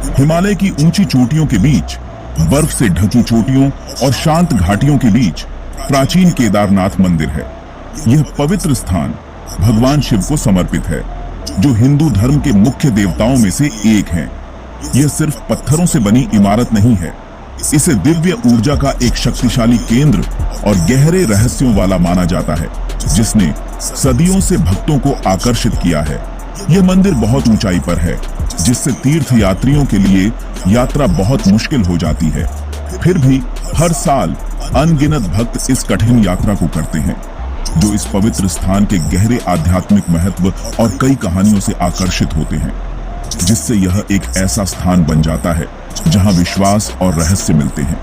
हिमालय की ऊंची चोटियों के बीच, बर्फ से ढकी चोटियों और शांत घाटियों के बीच प्राचीन केदारनाथ मंदिर है। यह पवित्र स्थान भगवान शिव को समर्पित है, जो हिंदू धर्म के मुख्य देवताओं में से एक हैं। यह सिर्फ पत्थरों से बनी इमारत नहीं है, इसे दिव्य ऊर्जा का एक शक्तिशाली केंद्र और गहरे रहस्यों वाला माना जाता है, जिसने सदियों से भक्तों को आकर्षित किया है। यह मंदिर बहुत ऊंचाई पर है, जिससे तीर्थ यात्रियों के लिए यात्रा बहुत मुश्किल हो जाती है। फिर भी हर साल अनगिनत भक्त इस कठिन यात्रा को करते हैं, जो इस पवित्र स्थान के गहरे आध्यात्मिक महत्व और कई कहानियों से आकर्षित होते हैं, जिससे यह एक ऐसा स्थान बन जाता है जहां विश्वास और रहस्य मिलते हैं।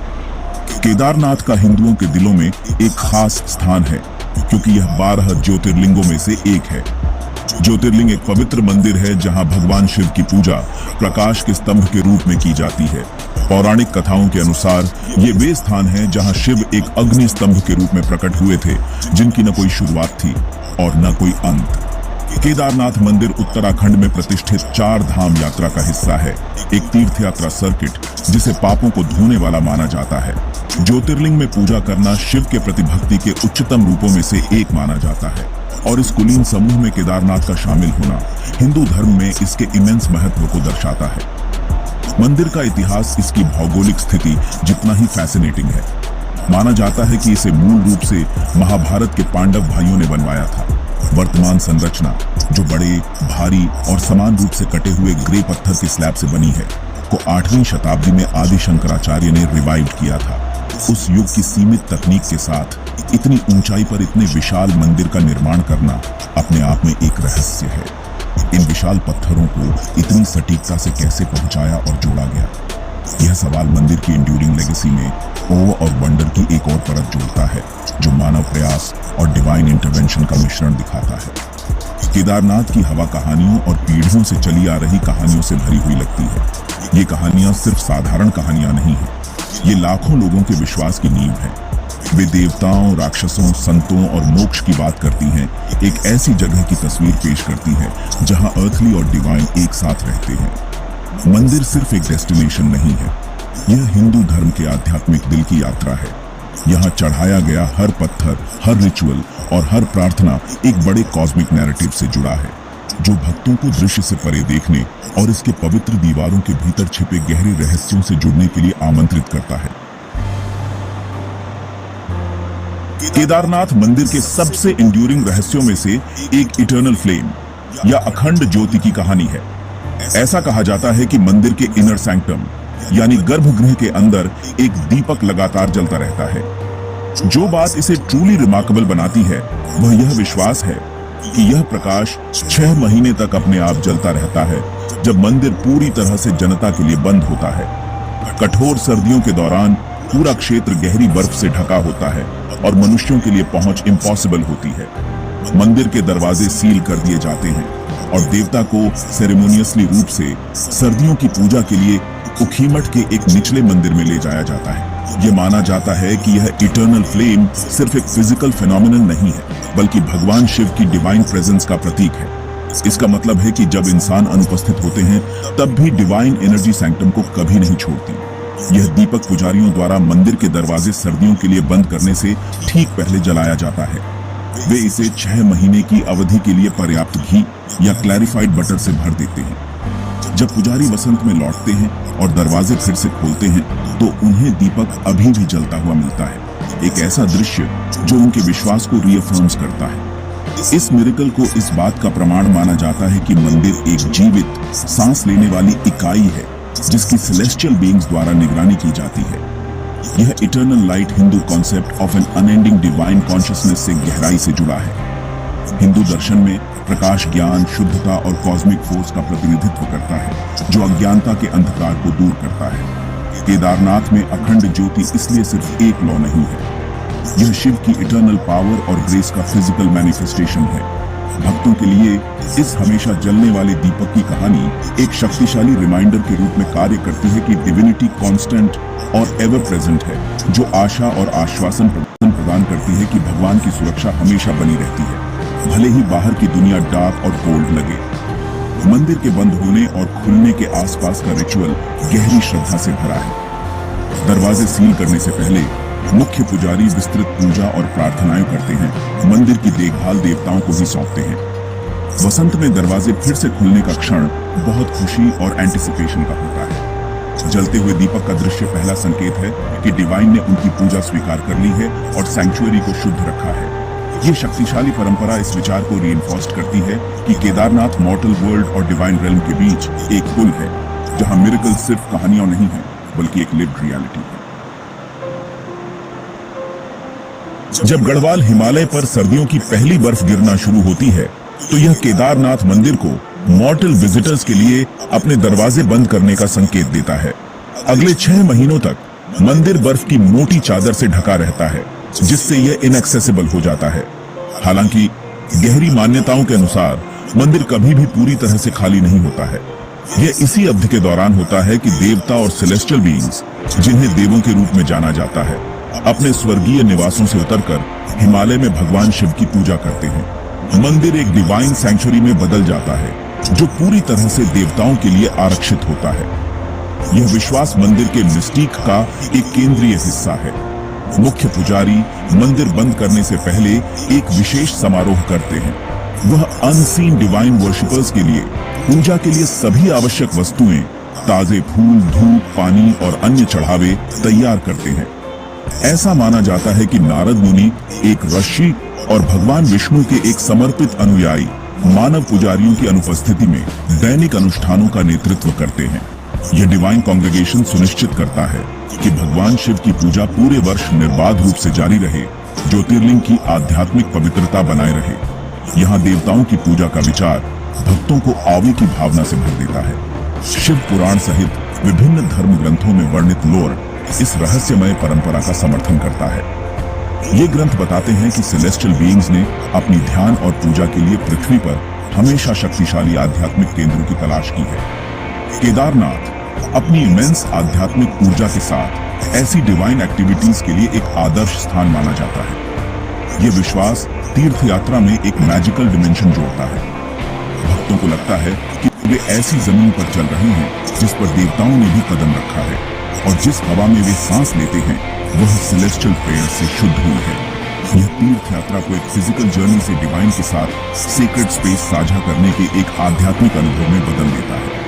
केदारनाथ का हिंदुओं के दिलों में एक खास स्थान है, क्योंकि यह 12 ज्योतिर्लिंगों में से एक है। ज्योतिर्लिंग एक पवित्र मंदिर है जहां भगवान शिव की पूजा प्रकाश के स्तंभ के रूप में की जाती है। पौराणिक कथाओं के अनुसार ये वे स्थान हैं जहां शिव एक अग्नि स्तंभ के रूप में प्रकट हुए थे, जिनकी न कोई शुरुआत थी और न कोई अंत। केदारनाथ मंदिर उत्तराखंड में प्रतिष्ठित 4 धाम यात्रा का हिस्सा है, एक तीर्थ यात्रा सर्किट जिसे पापों को धोने वाला माना जाता है। ज्योतिर्लिंग में पूजा करना शिव के प्रति भक्ति के उच्चतम रूपों में से एक माना जाता है, और इस कुलीन समूह में केदारनाथ का शामिल होना हिंदू धर्म में इसके इमेंस महत्व को दर्शाता है। मंदिर का इतिहास इसकी भौगोलिक स्थिति जितना ही फैसिनेटिंग है। माना जाता है कि इसे मूल रूप से महाभारत के पांडव भाइयों ने बनवाया था। वर्तमान संरचना, जो बड़े, भारी और समान रूप से कटे हुए ग्रे पत्थर के स्लैब से बनी है, को 8वीं शताब्दी में आदि शंकराचार्य ने रिवाइव किया था। उस युग की सीमित तकनीक के साथ इतनी ऊंचाई पर इतने विशाल मंदिर का निर्माण करना अपने आप में एक रहस्य है। इन विशाल पत्थरों को इतनी सटीकता से कैसे पहुंचाया और जोड़ा गया, यह सवाल मंदिर की एंड्यूरिंग लेगेसी में ओ और वंडर की एक और परत जोड़ता है, जो मानव प्रयास और डिवाइन इंटरवेंशन का मिश्रण दिखाता है। केदारनाथ की हवा कहानियों और पीढ़ियों से चली आ रही कहानियों से भरी हुई लगती है। ये कहानियां सिर्फ साधारण कहानियां नहीं हैं, ये लाखों लोगों के विश्वास की नींव है। वे देवताओं, राक्षसों, संतों और मोक्ष की बात करती हैं, एक ऐसी जगह की तस्वीर पेश करती है जहां अर्थली और डिवाइन एक साथ रहते हैं। मंदिर सिर्फ एक डेस्टिनेशन नहीं है, यह हिंदू धर्म के आध्यात्मिक दिल की यात्रा है। यहाँ चढ़ाया गया हर पत्थर, हर रिचुअल और हर प्रार्थना एक बड़े कॉस्मिक नैरेटिव से जुड़ा है, जो भक्तों को दृश्य से परे देखने और इसके पवित्र दीवारों के भीतर छिपे गहरे रहस्यों से जुड़ने के लिए आमंत्रित करता है। केदारनाथ मंदिर के सबसे एंड्यूरिंग रहस्यों में से एक इटर्नल फ्लेम या अखंड ज्योति की कहानी है। ऐसा कहा जाता है कि मंदिर के इनर सैंक्टम यानी गर्भगृह के अंदर एक दीपक लगातार जलता रहता है। जो बात इसे ट्रूली रिमार्केबल बनाती है, वह यह विश्वास है कि यह प्रकाश 6 महीने तक अपने आप जलता रहता है, जब मंदिर पूरी तरह से जनता के लिए बंद होता है। कठोर सर्दियों के दौरान पूरा क्षेत्र गहरी बर्फ से ढका होता है और मनुष्यों के लिए पहुंच इम्पॉसिबल होती है। मंदिर के दरवाजे सील कर दिए जाते हैं और देवता को सेरेमोनियसली रूप से सर्दियों की पूजा के लिए उखीमठ के एक निचले मंदिर में ले जाया जाता है। यह माना जाता है कि यह इटर्नल फ्लेम सिर्फ एक फिजिकल फिनोमिनन नहीं है, बल्कि भगवान शिव की डिवाइन प्रेजेंस का प्रतीक है। इसका मतलब है कि जब इंसान अनुपस्थित होते हैं, तब भी डिवाइन एनर्जी सैंक्टम को कभी नहीं छोड़ती। यह दीपक पुजारियों द्वारा मंदिर के दरवाजे सर्दियों के लिए बंद करने से ठीक पहले जलाया जाता है। वे इसे 6 महीने की अवधि के लिए पर्याप्त घी या क्लैरिफाइड बटर से भर देते हैं। जब पुजारी वसंत में लौटते हैं और दरवाजे फिर से खोलते हैं, तो उन्हें दीपक अभी भी जलता हुआ मिलता है। एक ऐसा दृश्य जो उनके विश्वास को रीअफर्म्स करता है। इस मिरेकल को इस बात का प्रमाण माना जाता है कि मंदिर एक जीवित, सांस लेने वाली इकाई है, जिसकी सेलेस्टियल बीइंग्स द्वारा निगरानी की जाती है। यह eternal light Hindu concept of an unending divine consciousness से गहराई से जुड़ा है। हिंदू दर्शन में प्रकाश ज्ञान, शुद्धता और कॉस्मिक फोर्स का प्रतिनिधित्व करता है, जो अज्ञानता के अंधकार को दूर करता है। केदारनाथ में अखंड ज्योति इसलिए सिर्फ एक लॉ नहीं है, यह शिव की इटर्नल पावर और ग्रेस का फिजिकल मैनिफेस्टेशन है। भक्तों के लिए इस हमेशा जलने वाले दीपक की कहानी एक शक्तिशाली रिमाइंडर के रूप में कार्य करती है कि डिविनिटी कांस्टेंट और एवर प्रेजेंट है, जो आशा और आश्वासन प्रदान करती है कि भगवान की सुरक्षा हमेशा बनी रहती है, भले ही बाहर की दुनिया डार्क और कोल्ड लगे। मंदिर के बंद होने और खुलने के आसपास का रिचुअल गहरी श्रद्धा से भरा है। दरवाजे सील करने से पहले मुख्य पुजारी विस्तृत पूजा और प्रार्थनाएं करते हैं। मंदिर की देखभाल देवताओं को ही सौंपते हैं। वसंत में दरवाजे फिर से खुलने का क्षण बहुत खुशी और एंटिसिपेशन का होता है। जलते हुए दीपक का दृश्य पहला संकेत है कि डिवाइन ने उनकी पूजा स्वीकार कर ली है और सैंक्चुअरी को शुद्ध रखा है। ये शक्तिशाली परंपरा इस विचार को रीइंफोर्स करती है कि केदारनाथ मॉर्टल वर्ल्ड और डिवाइन रेल्म के बीच एक पुल है, जहां मिरेकल सिर्फ कहानियां नहीं है बल्कि एक लिव्ड रियलिटी है। जब गढ़वाल हिमालय पर सर्दियों की पहली बर्फ गिरना शुरू होती है तो यह केदारनाथ मंदिर को मॉर्टल विजिटर्स के लिए अपने दरवाजे बंद करने का संकेत देता है। अगले 6 महीनों तक मंदिर बर्फ की मोटी चादर से ढका रहता है, जिससे यह इनएक्सेसिबल हो जाता है। हालांकि गहरी मान्यताओं के अनुसार मंदिर कभी भी पूरी तरह से खाली नहीं होता है। यह इसी अवधि के दौरान होता है कि देवता और सेलेस्टियल बीइंग्स, जिन्हें देवों के रूप में जाना जाता है, अपने स्वर्गीय निवासों से उतरकर हिमालय में भगवान शिव की पूजा करते हैं। मंदिर एक डिवाइन सैंक्चुअरी में बदल जाता है, जो पूरी तरह से देवताओं के लिए आरक्षित होता है। यह विश्वास मंदिर के मिस्टीक का एक केंद्रीय हिस्सा है। मुख्य पुजारी मंदिर बंद करने से पहले एक विशेष समारोह करते हैं। वह अनसीन डिवाइन वर्शिपर्स के लिए पूजा के लिए सभी आवश्यक वस्तुएं, ताजे फूल, धूप, पानी और अन्य चढ़ावे तैयार करते हैं। ऐसा माना जाता है कि नारद मुनि एक ऋषि और भगवान विष्णु के एक समर्पित अनुयायी मानव पुजारियों की अनुपस्थिति में दैनिक अनुष्ठानों का नेतृत्व करते हैं। यह डिवाइन कांग्रेगेशन सुनिश्चित करता है कि भगवान शिव की पूजा पूरे वर्ष निर्बाध रूप से जारी रहे, ज्योतिर्लिंग की आध्यात्मिक पवित्रता बनाए रहे। यहाँ देवताओं की पूजा का विचार भक्तों को आवे की भावना से भर देता है। शिव पुराण सहित विभिन्न धर्म ग्रंथों में वर्णित लोर इस रहस्यमय परंपरा का समर्थन करता है। ये ग्रंथ बताते हैं कि सेलेस्टियल बीइंग्स ने अपनी ध्यान और पूजा के लिए पृथ्वी पर हमेशा शक्तिशाली आध्यात्मिक केंद्रों की तलाश की है। केदारनाथ अपनी इमेंस आध्यात्मिक ऊर्जा के साथ ऐसी डिवाइन एक्टिविटीज के लिए एक आदर्श स्थान माना जाता है। यह विश्वास तीर्थ यात्रा में एक मैजिकल डिमेंशन जोड़ता है। भक्तों को लगता है कि वे ऐसी जमीन पर चल रहे हैं जिस पर देवताओं ने भी कदम रखा है, और जिस हवा में वे सांस लेते हैं वह सेलेस्टियल प्रेयर से शुद्ध हुई है। यह तीर्थ यात्रा को एक फिजिकल जर्नी से डिवाइन के साथ सीक्रेट स्पेस साझा करने के एक आध्यात्मिक अनुभव में बदल देता है।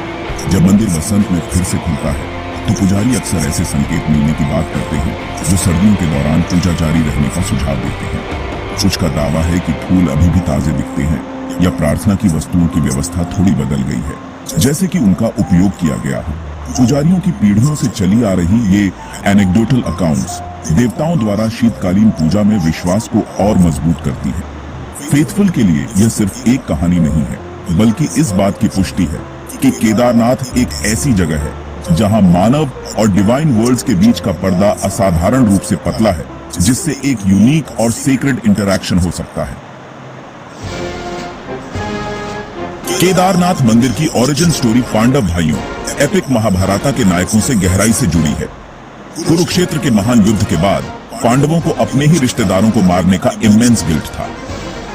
जब मंदिर वसंत में फिर से खुलता है तो पुजारी अक्सर ऐसे संकेत मिलने की बात करते हैं जो सर्दियों के दौरान पूजा जारी रहने का सुझाव देते हैं। कुछ का दावा है कि फूल अभी भी ताजे दिखते हैं, या प्रार्थना की वस्तुओं की व्यवस्था थोड़ी बदल गई है, जैसे कि उनका उपयोग किया गया हो। पुजारियों की पीढ़ियों से चली आ रही ये एनेक्डोटल अकाउंट्स देवताओं द्वारा शीतकालीन पूजा में विश्वास को और मजबूत करती है। फेथफुल के लिए यह सिर्फ एक कहानी नहीं है, बल्कि इस बात की पुष्टि है कि केदारनाथ एक ऐसी जगह है जहां मानव और डिवाइन वर्ल्ड्स के बीच का पर्दा असाधारण रूप से पतला है, जिससे एक यूनिक और सेक्रेड इंटरैक्शन हो सकता है। केदारनाथ मंदिर की ओरिजिन स्टोरी पांडव भाइयों, एपिक महाभारत के नायकों से गहराई से जुड़ी है। कुरुक्षेत्र के महान युद्ध के बाद पांडवों को अपने ही रिश्तेदारों को मारने का इमेंस गिल्ट था।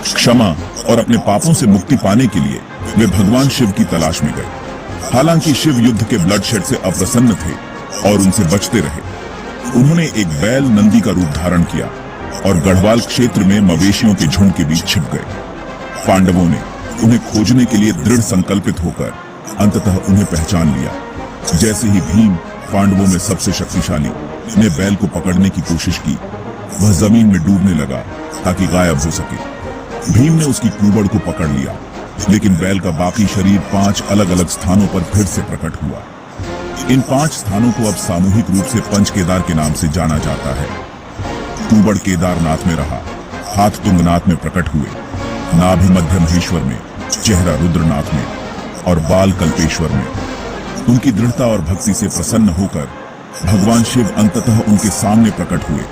क्षमा और अपने पापों से मुक्ति पाने के लिए वे भगवान शिव की तलाश में गए। हालांकि शिव युद्ध के ब्लडशेड से अप्रसन्न थे और उनसे बचते रहे। उन्होंने एक बैल नंदी का रूप धारण किया और गढ़वाल क्षेत्र में मवेशियों के झुंड के बीच छिप गए। पांडवों ने उन्हें खोजने के लिए दृढ़ संकल्पित होकर अंततः उन्हें पहचान लिया। जैसे ही भीम, पांडवों में सबसे शक्तिशाली, ने बैल को पकड़ने की कोशिश की, वह जमीन में डूबने लगा ताकि गायब हो सके। भीम ने उसकी कुबड़ को पकड़ लिया, लेकिन बैल का बाकी शरीर 5 अलग अलग स्थानों पर फिर से प्रकट हुआ। इन 5 स्थानों को अब सामूहिक रूप से पंच केदार के नाम से जाना जाता है। कुबड़ केदारनाथ में रहा, हाथ तुंगनाथ में प्रकट हुए, नाभि मध्य महेश्वर में, चेहरा रुद्रनाथ में और बाल कल्पेश्वर में। उनकी दृढ़ता और भक्ति से प्रसन्न होकर भगवान शिव अंततः उनके सामने प्रकट हुए,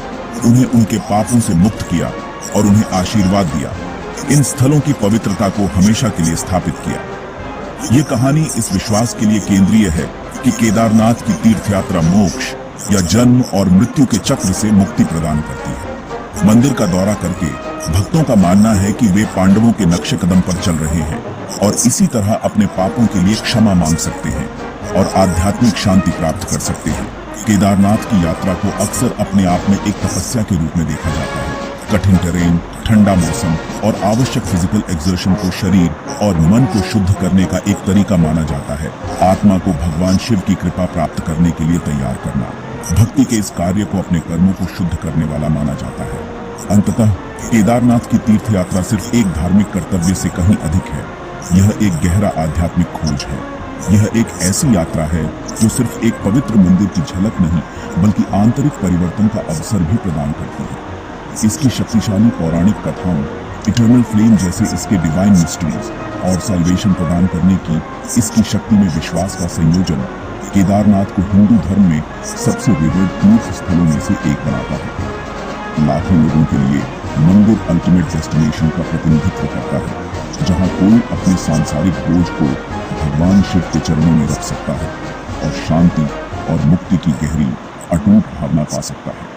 उन्हें उनके पापों से मुक्त किया और उन्हें आशीर्वाद दिया। इन स्थलों की पवित्रता को हमेशा के लिए स्थापित किया। ये कहानी इस विश्वास के लिए केंद्रीय है कि केदारनाथ की तीर्थयात्रा मोक्ष या जन्म और मृत्यु के चक्र से मुक्ति प्रदान करती है। मंदिर का दौरा करके भक्तों का मानना है कि वे पांडवों के नक्शे कदम पर चल रहे हैं और इसी तरह अपने पापों के लिए क्षमा मांग सकते हैं और आध्यात्मिक शांति प्राप्त कर सकते हैं। केदारनाथ की यात्रा को अक्सर अपने आप में एक तपस्या के रूप में देखा जाता है। कठिन टेरेन, ठंडा मौसम और आवश्यक फिजिकल एक्सर्शन को शरीर और मन को शुद्ध करने का एक तरीका माना जाता है। आत्मा को भगवान शिव की कृपा प्राप्त करने के लिए तैयार करना भक्ति के इस कार्य को अपने कर्मों को शुद्ध करने वाला माना जाता है। अंततः केदारनाथ की तीर्थ यात्रा सिर्फ एक धार्मिक कर्तव्य से कहीं अधिक है। यह एक गहरा आध्यात्मिक खोज है। यह एक ऐसी यात्रा है जो सिर्फ एक पवित्र मंदिर की झलक नहीं बल्कि आंतरिक परिवर्तन का अवसर भी प्रदान करती है। इसकी शक्तिशाली पौराणिक कथाओं, इटर्नल फ्लेम जैसे इसके डिवाइन मिस्ट्रीज और सैल्वेशन प्रदान करने की इसकी शक्ति में विश्वास का संयोजन केदारनाथ को हिंदू धर्म में सबसे विविध तीर्थ स्थलों में से एक बनाता है। लाखों लोगों के लिए मंदिर अल्टीमेट डेस्टिनेशन का प्रतिनिधित्व करता है, जहां कोई अपने सांसारिक बोझ को भगवान शिव के चरणों में रख सकता है और शांति और मुक्ति की गहरी अटूट भावना पा सकता है।